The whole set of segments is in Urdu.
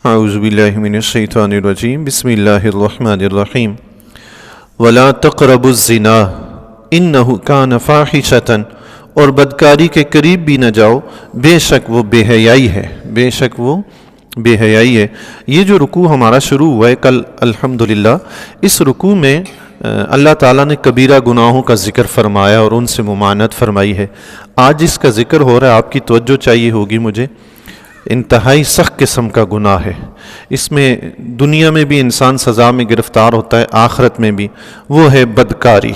اعوذ باللہ من الشیطان الرجیم بسم اللہ الرحمن الرحیم ولا تقربوا الزنا انہ کان فاحشۃ، اور بدکاری کے قریب بھی نہ جاؤ، بے شک وہ بے حیائی ہے، بے شک وہ بے حیائی ہے۔ یہ جو رکوع ہمارا شروع ہوا ہے کل الحمدللہ، اس رکوع میں اللہ تعالیٰ نے کبیرہ گناہوں کا ذکر فرمایا اور ان سے ممانعت فرمائی ہے۔ آج اس کا ذکر ہو رہا ہے، آپ کی توجہ چاہیے ہوگی مجھے، انتہائی سخت قسم کا گناہ ہے۔ اس میں دنیا میں بھی انسان سزا میں گرفتار ہوتا ہے، آخرت میں بھی، وہ ہے بدکاری۔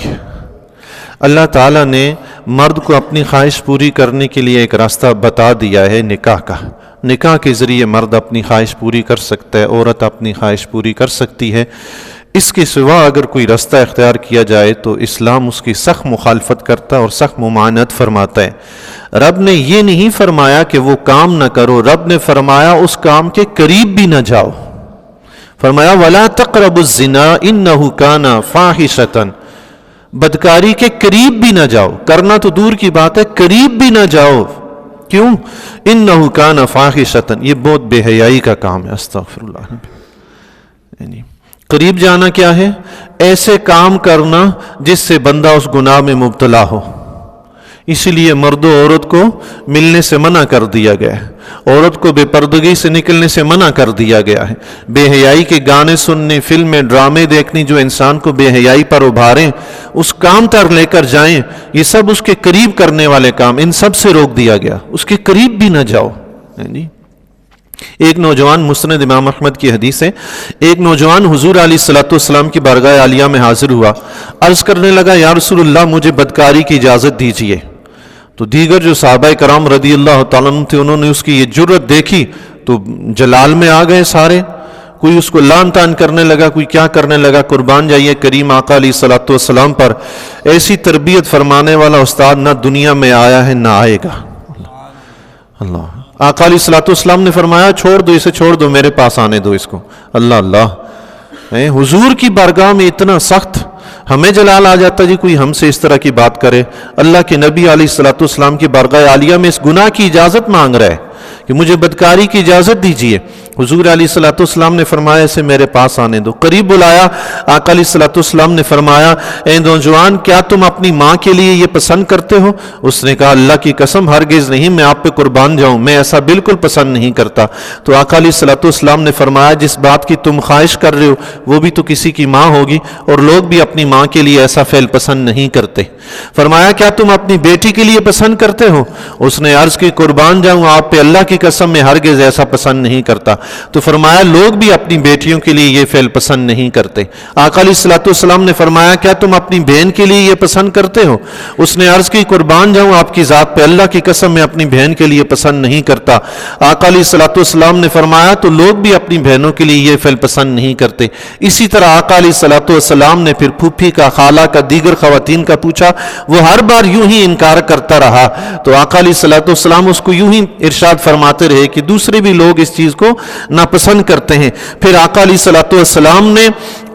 اللہ تعالیٰ نے مرد کو اپنی خواہش پوری کرنے کے لیے ایک راستہ بتا دیا ہے، نکاح کا۔ نکاح کے ذریعے مرد اپنی خواہش پوری کر سکتا ہے، عورت اپنی خواہش پوری کر سکتی ہے۔ اس کے سوا اگر کوئی راستہ اختیار کیا جائے تو اسلام اس کی سخت مخالفت کرتا ہے اور سخت ممانعت فرماتا ہے۔ رب نے یہ نہیں فرمایا کہ وہ کام نہ کرو، رب نے فرمایا اس کام کے قریب بھی نہ جاؤ۔ فرمایا وَلَا تَقْرَبُوا الزِّنَا إِنَّهُ كَانَ فَاحِشَةً، بدکاری کے قریب بھی نہ جاؤ، کرنا تو دور کی بات ہے، قریب بھی نہ جاؤ۔ کیوں؟ إِنَّهُ كَانَ فَاحِشَةً، یہ بہت بے حیائی کا کام ہے، استغفر اللہ۔ یعنی قریب جانا کیا ہے؟ ایسے کام کرنا جس سے بندہ اس گناہ میں مبتلا ہو۔ اسی لیے مرد و عورت کو ملنے سے منع کر دیا گیا ہے، عورت کو بے پردگی سے نکلنے سے منع کر دیا گیا ہے۔ بے حیائی کے گانے سننے، فلمیں، ڈرامے دیکھنے جو انسان کو بے حیائی پر ابھاریں، اس کام تک لے کر جائیں، یہ سب اس کے قریب کرنے والے کام، ان سب سے روک دیا گیا، اس کے قریب بھی نہ جاؤ۔ ایک نوجوان، مسند امام احمد کی حدیث ہے، ایک نوجوان حضور علیہ السلام کی بارگاہ عالیہ میں حاضر ہوا، عرض کرنے لگا یا رسول اللہ مجھے بدکاری کی اجازت دیجیے۔ تو دیگر جو صحابہ کرام رضی اللہ تعالیٰ عنہ تھے، انہوں نے اس کی یہ جرت دیکھی تو جلال میں آ گئے سارے، کوئی اس کو لان تان کرنے لگا، کوئی کیا کرنے لگا۔ قربان جائیے کریم آقا علیہ السلام پر، ایسی تربیت فرمانے والا استاد نہ دنیا میں آیا ہے نہ آئے گا۔ اللہ، آقا علیہ السلام نے فرمایا چھوڑ دو اسے، چھوڑ دو، میرے پاس آنے دو اس کو۔ اللہ اللہ، حضور کی بارگاہ میں اتنا سخت، ہمیں جلال آ جاتا جی کوئی ہم سے اس طرح کی بات کرے۔ اللہ کے نبی علیہ السلام کی بارگاہ عالیہ میں اس گناہ کی اجازت مانگ رہا ہے کہ مجھے بدکاری کی اجازت دیجیے۔ حضور علیہ السلام نے فرمایا اسے میرے پاس آنے دو۔ قریب بلایا، آقا علیہ السلام نے فرمایا اے نوجوان کیا تم اپنی ماں کے لیے یہ پسند کرتے ہو؟ اس نے کہا اللہ کی قسم ہرگز نہیں، میں آپ پہ قربان جاؤں، میں ایسا بالکل پسند نہیں کرتا۔ تو آقا علیہ السلام نے فرمایا جس بات کی تم خواہش کر رہے ہو وہ بھی تو کسی کی ماں ہوگی، اور لوگ بھی اپنی ماں کے لیے ایسا فعل پسند نہیں کرتے۔ فرمایا کیا تم اپنی بیٹی کے لیے پسند کرتے ہو؟ اس نے عرض کی قربان جاؤں آپ پہ اللہ کی قسم میں ہرگز ایسا پسند نہیں کرتا۔ تو فرمایا لوگ بھی اپنی بیٹیوں کے لیے یہ فعل پسند نہیں کرتے۔ آقا علیہ السلام نے فرمایا کیا تم اپنی بہن کے لیے یہ پسند کرتے ہو؟ اس نے عرض کی قربان جاؤں آپ کی ذات پہ اللہ کی قسم میں اپنی بہن کے لیے پسند نہیں کرتا۔ آقا علیہ السلام نے فرمایا تو لوگ بھی اپنی بہنوں کے لیے یہ فعل پسند نہیں کرتے۔ اسی طرح آقا علیہ السلام نے پھر پھوپھی کا، خالہ کا، دیگر خواتین کا پوچھا، وہ ہر بار یوں ہی انکار کرتا رہا۔ تو آقا علیہ السلام اس کو یوں ہی ارشاد فرماتے رہے کہ دوسرے بھی لوگ اس چیز کو ناپسند کرتے ہیں۔ پھر آقا علیہ السلام نے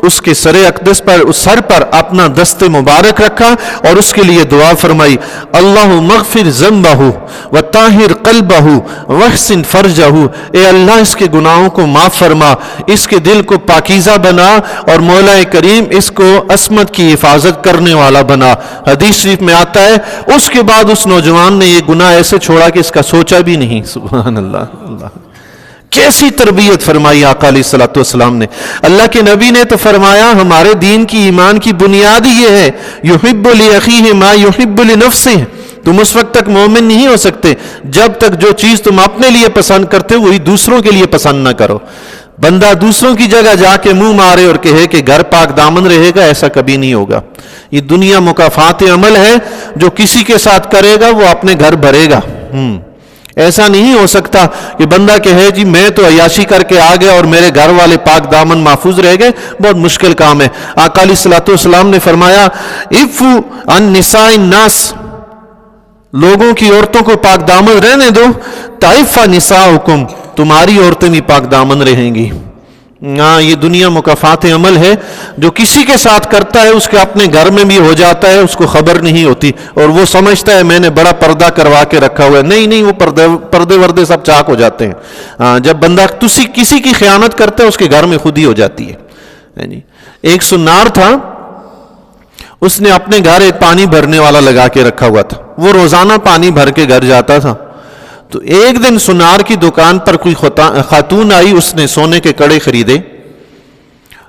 اس کے سر اقدس پر، اس سر پر اپنا دست مبارک رکھا اور اس کے لیے دعا فرمائی، اللہم اغفر ذنبہ وطاہر قلبہ واحسن فرجہ، اے اللہ اس کے گناہوں کو معاف فرما، اس کے دل کو پاکیزہ بنا، اور مولا کریم اس کو عصمت کی حفاظت کرنے والا بنا۔ حدیث شریف میں آتا ہے اس کے بعد اس نوجوان نے یہ گناہ ایسے چھوڑا کہ اس کا سوچا بھی نہیں۔ سبحان اللہ، اللہ کیسی تربیت فرمائی آقا علیہ السلام نے۔ اللہ کے نبی نے تو فرمایا ہمارے دین کی، ایمان کی بنیاد یہ ہے یحب لأخیہ ما یحب لنفسہ، تم اس وقت تک مومن نہیں ہو سکتے جب تک جو چیز تم اپنے لیے پسند کرتے ہو وہی دوسروں کے لیے پسند نہ کرو۔ بندہ دوسروں کی جگہ جا کے منہ مارے اور کہے کہ گھر پاک دامن رہے گا، ایسا کبھی نہیں ہوگا۔ یہ دنیا مکافات عمل ہے، جو کسی کے ساتھ کرے گا وہ اپنے گھر بھرے گا۔ ایسا نہیں ہو سکتا کہ بندہ کہے جی میں تو عیاشی کر کے آ گیا اور میرے گھر والے پاک دامن محفوظ رہ گئے، بہت مشکل کام ہے۔ آقا علیہ السلام نے فرمایا عفو عن نساء الناس، لوگوں کی عورتوں کو پاک دامن رہنے دو، تعف نساؤکم، تمہاری عورتیں بھی پاک دامن رہیں گی۔ ہاں یہ دنیا مکافات عمل ہے، جو کسی کے ساتھ کرتا ہے اس کے اپنے گھر میں بھی ہو جاتا ہے، اس کو خبر نہیں ہوتی اور وہ سمجھتا ہے میں نے بڑا پردہ کروا کے رکھا ہوا ہے. نہیں وہ پردے وردے سب چاک ہو جاتے ہیں. جب بندہ کسی کی خیانت کرتا ہے اس کے گھر میں خود ہی ہو جاتی ہے. ایک سنار تھا، اس نے اپنے گھر ایک پانی بھرنے والا لگا کے رکھا ہوا تھا. وہ روزانہ پانی بھر کے گھر جاتا تھا. تو ایک دن سنار کی دکان پر کوئی خاتون آئی، اس نے سونے کے کڑے خریدے.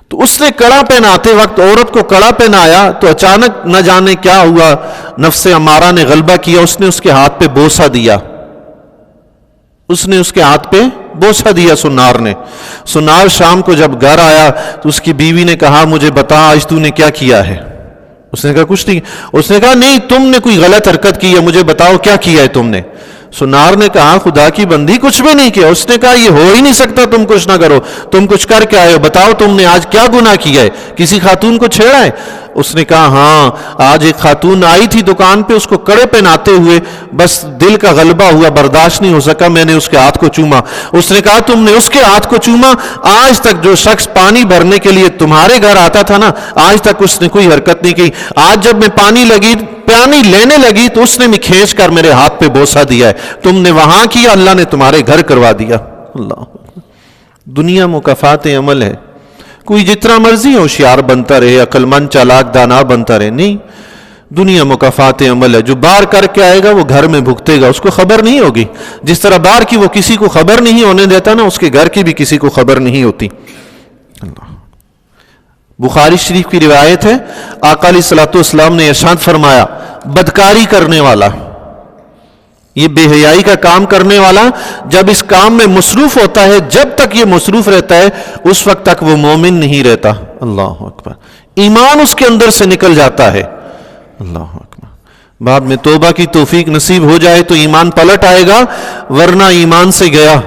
تو اس نے کڑا پہناتے وقت عورت کو کڑا پہنایا تو اچانک نہ جانے کیا ہوا، نفس امارہ نے غلبہ کیا، اس نے اس کے ہاتھ پہ بوسہ دیا. سنار نے. سنار شام کو جب گھر آیا تو اس کی بیوی نے کہا مجھے بتا آج تو نے کیا کیا ہے. اس نے کہا کچھ نہیں. اس نے کہا نہیں تم نے کوئی غلط حرکت کی ہے، مجھے بتاؤ کیا کیا ہے تم نے. سنار نے کہا خدا کی بندی کچھ بھی نہیں کیا. اس نے کہا یہ ہو ہی نہیں سکتا تم کچھ نہ کرو، تم کچھ کر کے آئے ہو، بتاؤ تم نے آج کیا گناہ کیا ہے، کسی خاتون کو چھیڑا ہے. اس نے کہا ہاں آج ایک خاتون آئی تھی دکان پہ، اس کو کڑے پہناتے ہوئے بس دل کا غلبہ ہوا، برداشت نہیں ہو سکا، میں نے اس کے ہاتھ کو چوما. اس نے کہا تم نے اس کے ہاتھ کو چوما؟ آج تک جو شخص پانی بھرنے کے لیے تمہارے گھر آتا تھا نا، آج تک اس نے کوئی حرکت نہیں کی. آج جب میں پانی لینے لگی تو اس نے بھی کھینچ کر میرے ہاتھ پہ بوسہ دیا ہے. تم نے وہاں کیا، اللہ نے تمہارے گھر کروا دیا. اللہ دنیا مکافات عمل ہے. کوئی جتنا مرضی ہوشیار بنتا رہے، عقل مند چالاک دانا بنتا رہے، نہیں، دنیا مکافات عمل ہے. جو باہر کر کے آئے گا وہ گھر میں بھگتے گا، اس کو خبر نہیں ہوگی. جس طرح باہر کی وہ کسی کو خبر نہیں ہونے دیتا نا، اس کے گھر کی بھی کسی کو خبر نہیں ہوتی. اللہ بخاری شریف کی روایت ہے، آقا علیہ الصلوۃ والسلام نے ارشاد فرمایا بدکاری کرنے والا، یہ بے حیائی کا کام کرنے والا جب اس کام میں مصروف ہوتا ہے، جب تک یہ مصروف رہتا ہے اس وقت تک وہ مومن نہیں رہتا. اللہ اکبر. ایمان اس کے اندر سے نکل جاتا ہے. اللہ اکبر. بعد میں توبہ کی توفیق نصیب ہو جائے تو ایمان پلٹ آئے گا، ورنہ ایمان سے گیا.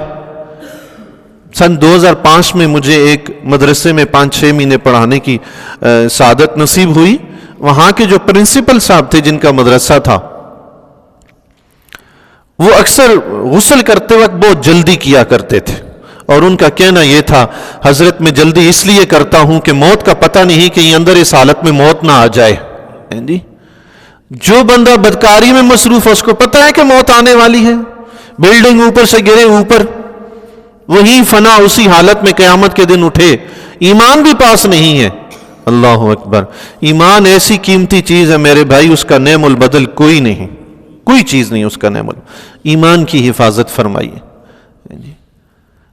سن 2005 میں مجھے ایک مدرسے میں 5-6 مہینے پڑھانے کی سعادت نصیب ہوئی. وہاں کے جو پرنسپل صاحب تھے جن کا مدرسہ تھا، وہ اکثر غسل کرتے وقت بہت جلدی کیا کرتے تھے، اور ان کا کہنا یہ تھا حضرت میں جلدی اس لیے کرتا ہوں کہ موت کا پتہ نہیں کہ یہ اندر اس حالت میں موت نہ آ جائے. جو بندہ بدکاری میں مصروف ہے اس کو پتہ ہے کہ موت آنے والی ہے، بلڈنگ اوپر سے گرے اوپر، وہی فنا اسی حالت میں قیامت کے دن اٹھے، ایمان بھی پاس نہیں ہے. اللہ اکبر. ایمان ایسی قیمتی چیز ہے میرے بھائی، اس کا نعم البدل کوئی نہیں، کوئی چیز نہیں اس کا نعم البدل. ایمان کی حفاظت فرمائیے.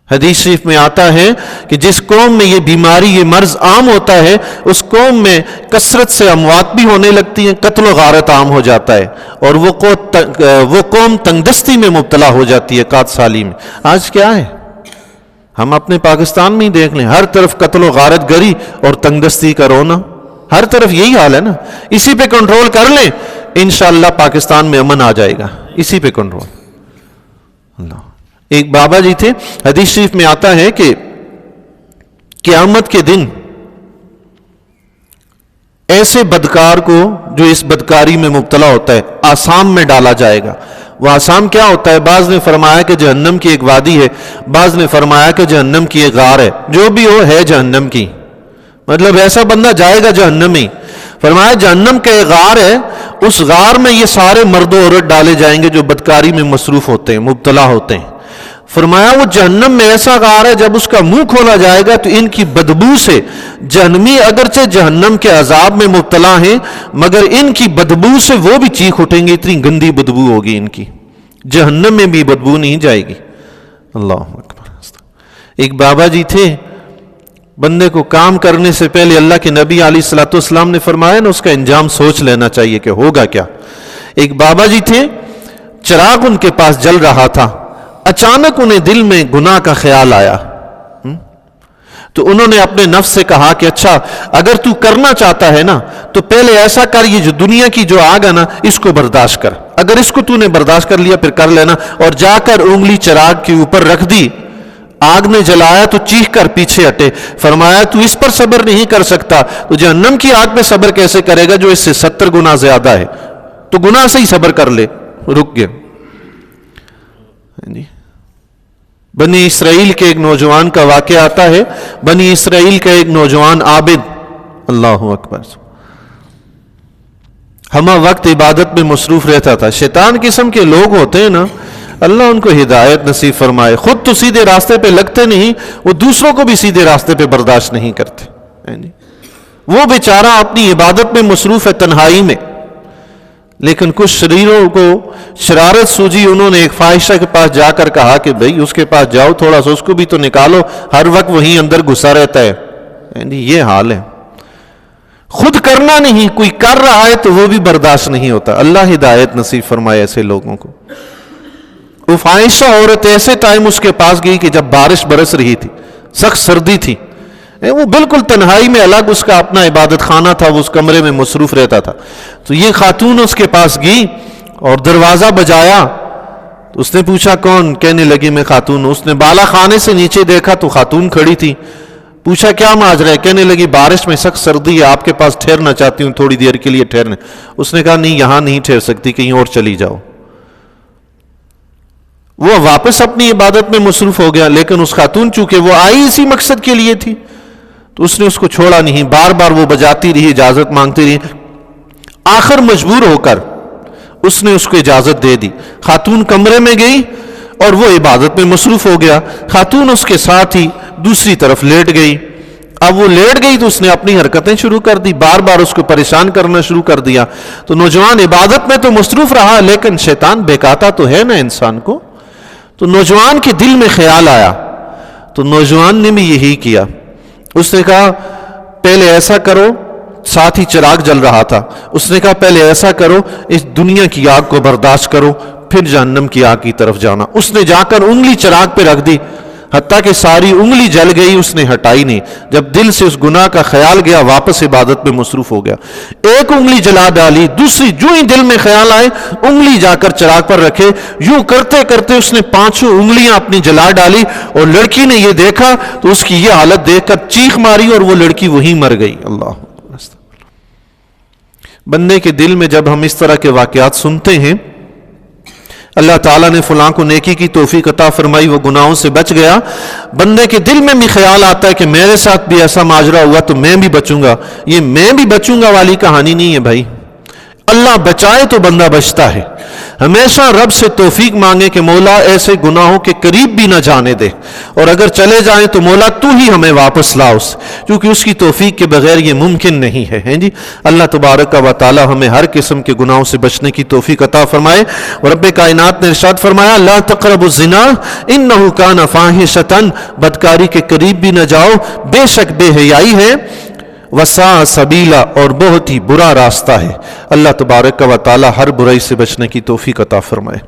حدیث شریف میں آتا ہے کہ جس قوم میں یہ بیماری، یہ مرض عام ہوتا ہے، اس قوم میں کثرت سے اموات بھی ہونے لگتی ہیں، قتل و غارت عام ہو جاتا ہے، اور وہ قوم تنگدستی میں مبتلا ہو جاتی ہے، قحط سالی میں. آج کیا ہے؟ ہم اپنے پاکستان میں ہی دیکھ لیں، ہر طرف قتل و غارت گری اور تنگدستی کا رونا، ہر طرف یہی حال ہے نا. اسی پہ کنٹرول کر لیں انشاءاللہ پاکستان میں امن آ جائے گا. اسی پہ کنٹرول. اللہ. ایک بابا جی تھے، حدیث شریف میں آتا ہے کہ قیامت کے دن ایسے بدکار کو جو اس بدکاری میں مبتلا ہوتا ہے آسام میں ڈالا جائے گا. وہ آسام کیا ہوتا ہے؟ بعض نے فرمایا کہ جہنم کی ایک وادی ہے، بعض نے فرمایا کہ جہنم کی ایک غار ہے. جو بھی ہو ہے جہنم کی، مطلب ایسا بندہ جائے گا جہنم ہی. فرمایا جہنم کا ایک غار ہے، اس غار میں یہ سارے مرد و عورت ڈالے جائیں گے جو بدکاری میں مصروف ہوتے ہیں، مبتلا ہوتے ہیں. فرمایا وہ جہنم میں ایسا غار ہے جب اس کا منہ کھولا جائے گا تو ان کی بدبو سے جہنمی اگرچہ جہنم کے عذاب میں مبتلا ہیں مگر ان کی بدبو سے وہ بھی چیخ اٹھیں گے، اتنی گندی بدبو ہوگی ان کی. جہنم میں بھی بدبو نہیں جائے گی. اللہ اکبر. ایک بابا جی تھے، بندے کو کام کرنے سے پہلے اللہ کے نبی علیہ الصلوۃ والسلام نے فرمایا نا اس کا انجام سوچ لینا چاہیے کہ ہوگا کیا. ایک بابا جی تھے، چراغ ان کے پاس جل رہا تھا، اچانک انہیں دل میں گناہ کا خیال آیا. تو انہوں نے اپنے نفس سے کہا کہ اچھا اگر تو کرنا چاہتا ہے نا تو پہلے ایسا کر، یہ جو دنیا کی جو آگ ہے نا اس کو برداشت کر. اگر اس کو تو نے برداشت کر لیا پھر کر لینا. اور جا کر انگلی چراغ کے اوپر رکھ دی، آگ نے جلایا تو چیخ کر پیچھے ہٹے. فرمایا تو اس پر صبر نہیں کر سکتا تو جہنم کی آگ پہ صبر کیسے کرے گا جو اس سے 70 گنا زیادہ ہے؟ تو گناہ سے ہی صبر کر لے. رک گئے. بنی اسرائیل کے ایک نوجوان کا واقعہ آتا ہے. بنی اسرائیل کا ایک نوجوان عابد، اللہ اکبر، ہمہ وقت عبادت میں مصروف رہتا تھا. شیطان قسم کے لوگ ہوتے ہیں نا، اللہ ان کو ہدایت نصیب فرمائے. خود تو سیدھے راستے پہ لگتے نہیں، وہ دوسروں کو بھی سیدھے راستے پہ برداشت نہیں کرتے. وہ بیچارہ اپنی عبادت میں مصروف ہے تنہائی میں، لیکن کچھ شریروں کو شرارت سوجی. انہوں نے ایک فاحشہ کے پاس جا کر کہا کہ بھئی اس کے پاس جاؤ، تھوڑا سا اس کو بھی تو نکالو، ہر وقت وہیں اندر گھسا رہتا ہے. یہ حال ہے. خود کرنا نہیں، کوئی کر رہا ہے تو وہ بھی برداشت نہیں ہوتا. اللہ ہدایت نصیب فرمائے ایسے لوگوں کو. وہ فاحشہ عورت ایسے ٹائم اس کے پاس گئی کہ جب بارش برس رہی تھی، سخت سردی تھی، وہ بالکل تنہائی میں، الگ اس کا اپنا عبادت خانہ تھا، وہ اس کمرے میں مصروف رہتا تھا. تو یہ خاتون اس کے پاس گئی اور دروازہ بجایا. تو اس نے پوچھا کون؟ کہنے لگی میں خاتون ہوں. اس نے بالا خانے سے نیچے دیکھا تو خاتون کھڑی تھی. پوچھا کیا ماجرا ہے؟ کہنے لگی بارش میں سخت سردی ہے، آپ کے پاس ٹھہرنا چاہتی ہوں، تھوڑی دیر کے لیے ٹھہرنے. اس نے کہا نہیں، یہاں نہیں ٹھہر سکتی، کہیں اور چلی جاؤ. وہ واپس اپنی عبادت میں مصروف ہو گیا، لیکن اس خاتون چونکہ وہ آئی اسی مقصد کے لیے تھی تو اس نے اس کو چھوڑا نہیں. بار بار وہ بجاتی رہی، اجازت مانگتی رہی. آخر مجبور ہو کر اس نے اس کو اجازت دے دی. خاتون کمرے میں گئی اور وہ عبادت میں مصروف ہو گیا. خاتون اس کے ساتھ ہی دوسری طرف لیٹ گئی. اب وہ لیٹ گئی تو اس نے اپنی حرکتیں شروع کر دی، بار بار اس کو پریشان کرنا شروع کر دیا. تو نوجوان عبادت میں تو مصروف رہا، لیکن شیطان بہکاتا تو ہے نا انسان کو. تو نوجوان کے دل میں خیال آیا، تو نوجوان نے بھی یہی کیا. اس نے کہا پہلے ایسا کرو، ساتھ ہی چراغ جل رہا تھا. اس نے کہا پہلے ایسا کرو، اس دنیا کی آگ کو برداشت کرو، پھر جہنم کی آگ کی طرف جانا. اس نے جا کر انگلی چراغ پہ رکھ دی، حتیٰ کہ ساری انگلی جل گئی، اس نے ہٹائی نہیں. جب دل سے اس گناہ کا خیال گیا، واپس عبادت میں مصروف ہو گیا. ایک انگلی جلا ڈالی، دوسری جو ہی دل میں خیال آئے انگلی جا کر چراغ پر رکھے. یوں کرتے کرتے اس نے 5 انگلیاں اپنی جلا ڈالی، اور لڑکی نے یہ دیکھا تو اس کی یہ حالت دیکھ کر چیخ ماری اور وہ لڑکی وہیں مر گئی. اللہ بندے کے دل میں جب ہم اس طرح کے واقعات سنتے ہیں، اللہ تعالیٰ نے فلاں کو نیکی کی توفیق عطا فرمائی، وہ گناہوں سے بچ گیا، بندے کے دل میں بھی خیال آتا ہے کہ میرے ساتھ بھی ایسا ماجرا ہوا تو میں بھی بچوں گا. یہ میں بھی بچوں گا والی کہانی نہیں ہے بھائی. اللہ بچائے تو بندہ بچتا ہے. ہمیشہ رب سے توفیق مانگے کہ مولا ایسے گناہوں کے قریب بھی نہ جانے دے، اور اگر چلے جائیں تو مولا تو ہی ہمیں واپس لا اس، کیونکہ اس کی توفیق کے بغیر یہ ممکن نہیں ہے. جی اللہ تبارک و تعالی ہمیں ہر قسم کے گناہوں سے بچنے کی توفیق عطا فرمائے. اور رب کائنات نے ارشاد فرمایا لا تقربوا الزنا انہ کان فاحشۃ، بدکاری کے قریب بھی نہ جاؤ، بے شک بے حیائی ہے، وساء سبیلا، اور بہت ہی برا راستہ ہے. اللہ تبارک و تعالی ہر برائی سے بچنے کی توفیق عطا فرمائے.